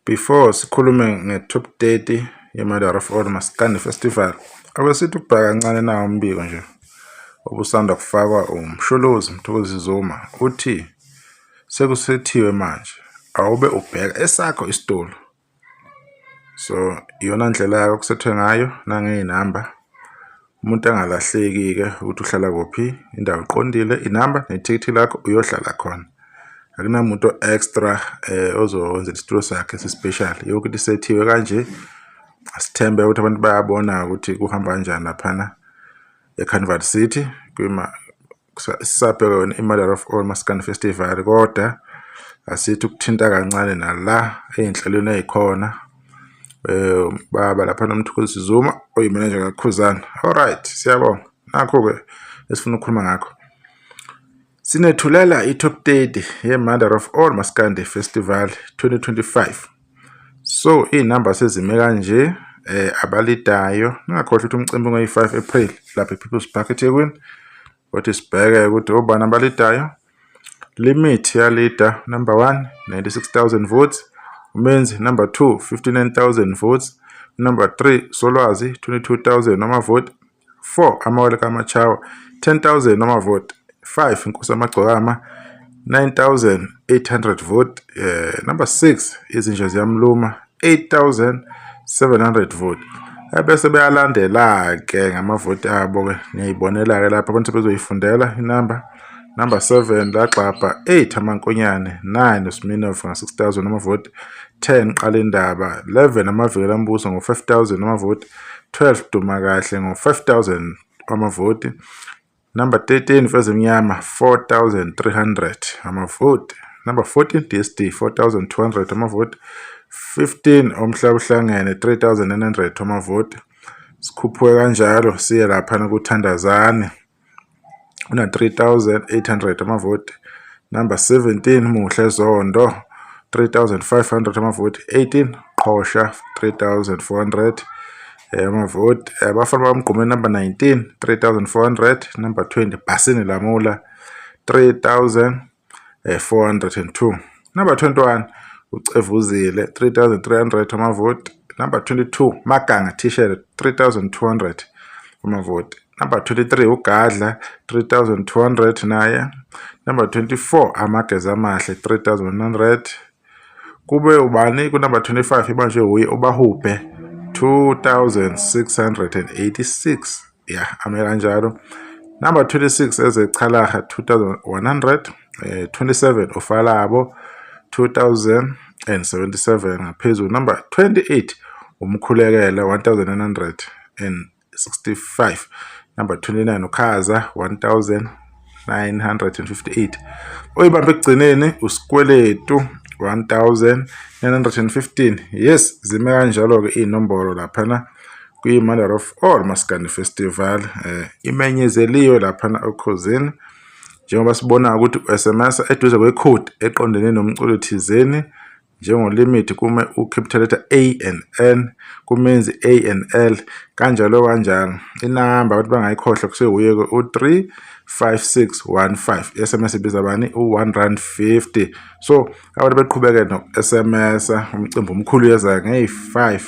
Before sikhulume nge-top 30 ye-Mother of All Maskandi Festival, awesithi ukubheka kancane nawo umbiko nje obusanda kufakwa uMsholozi Mthokozi Zuma uthi sekusethiwe manje awube ubheka esakho isitolo. So iyona ndlela yakho kusethwe ngayo nangey'namba. Umuntu angalahleki-ke ukuthi uhlala kuphi, indawo iqondile, inamba nethikithi lakho uyohlala khona. Akunamuntu extra ozowenzela isitulo sakhe esispecial. Yokuthi sethiwe kanje, asithembe ukuthi abantu bayabona ukuthi kuhamba kanjani laphana eCarnival City sisabheka i-Mother of All Maskandi Festival, kodwa asithi ukuthinta kancane nala ey'nhlelweni ey'khona. Baba laphana uMthokozi Zuma oyimeneja kaKhuzani. Alright, siyabonga. Nakho-ke esifuna ukukhuluma ngakho. Sinethulela i-top 30 ye-Mother of All Maskandi Festival 2025. So iy'namba sezime kanje, abalidayo ningakhohlwa ukuthi umcimbi ungeyi-5 April lapha ePeople's Park eThekwini. Kodwa sibheke ukuthi obani abalidayo. Limit yalida number 1 96,000 votes. Umenzi number 2 59,000 votes. Number 3 Solwazi 22,000 noma vote. 4 Amawele kaMachawa 10,000 noma vote. 5 Inkosi Amagcokama 9,800 vote. Number 6 Izinja Ziyamluma 8,700 vote. Bese beyalandela-ke ngamavote abo-ke niyayibonela-ke lapha abantu bezoyifundela inamba. Number 7 Lagxabha 8 Amankonyane 9 uSminoff nga-6,000 amavote. 10 Qalindaba 11 Amavikela Mbuso ngo-5,000 amavote. 12 Dumakahle ngo-5,000 amavote. Number 13 Mfezimnyama 4,300 amavote. Number 14 DSD 4,200 amavote. 15 Omhlaba Uhlangene 3,900 amavote. Sikhuphuke kanjalo siye laphana kuThandazane una 3,800 amavote. Number 17 Muhle Zondo 3,500 amavote. 18 Qhosha 3,400 amavote. Abafana bamgqumeni number 19 3,400. Number 20 Basini Lamula 3,402. Number 21 Ucevuzile 3,300 amavote. Number 22 Maganga T-shirt 3,200 amavote. Number 23 Ugadla 3,200 naye. Number 24 Amageza Amahle 3,100. Kube ubani ku number 25 manje uye uBahubhe 2,686. Ame kanjalo. Number 26 Ezechalaha 2,100. 27 Ufalabo 2,077 ngaphezulu. Number 28 Umkhulekela 1,965. Number 29 Ukhaza 1,958. Oyibambe ekugcineni uSikweletu 1,915. Yes, zime kanjalo-ke iy'nombolo laphana kwi-Mother of All Maskandi Festival. Imenyezeliwe laphana ekhozini njengoba sibona ukuthi u-SMS eduze kwekhodi eqondene nomculo thizeni. Njengolimit kume ucapital letter A and N, kumenzi A and L, kanjalo kanjalo. Inamba abantu bangayikhohlwa kusewuye-ke u-35615. SMS ibiza bani u-R1.50. So abantu beqhubeke no-SMS. Umcimbi omkhulu yezayo ngeyi-5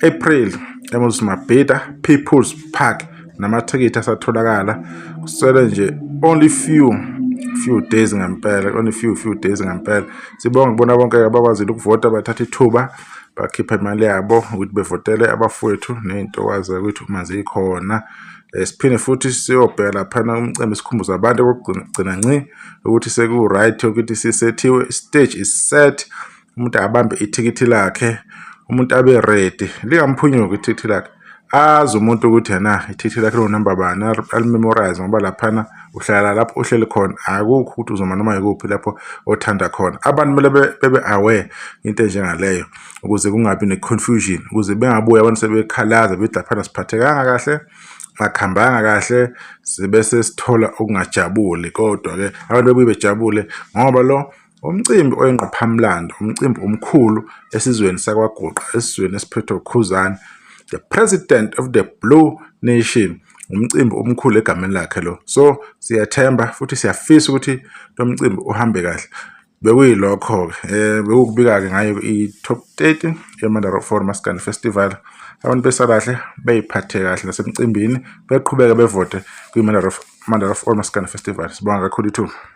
April eMoses Mabhida People's Park. Namathikithi asatholakala kusele nje only few days ngempela, only few days ngempela. Sibonga kubona bonke abakwazile ukuvota bathatha ithuba bakhipha imali yabo ukuthi bevotele abafowethu ney'ntokazi ukuthi uma zikhona. Siphinde futhi siyobheka laphana umcimbi sikhumbuza abantu okugcina nci ukuthi seku-right ukuthi sisethiwe, stage is set. Umuntu abambe ithikithi lakhe, umuntu abe ready, lingamphunyuki ithikithi lakhe. Azi umuntu ukuthi yena ithikithi lakhe lo number bani alimemorize ngoba laphana uhlala lapho uhleli khona. Akukho ukuthi uzoma noma yikuphi lapho othanda khona. Abantu kumele bebe aware into enjengaleyo ukuze kungabi ne-confusion, ukuze bengabuya abantu sebekhalaza bethi laphana siphathekanga kahle, akuhambanga kahle, sibese sithola okungajabuli. Kodwa-ke abantu bebuye bejabule ngoba lo umcimbi oyingqophamlando, umcimbi omkhulu esizweni sakwaGuqa, esizweni esiphethwe uKhuzani, the president of the Blue Nation. Umcimbi omkhulu egameni lakhe lo. So siyathemba futhi siyafisa ukuthi lo mcimbi uhambe kahle. bekuyilokho-ke bekukubika-ke ngayo i-top 30 ye-Mandela of All Maskandi Festival. Abantu besalahle beyiphathe kahle nasemcimbini beqhubeka bevote kwi-Mandela of All Maskandi Festival. Sibonga kakhulu ithuba.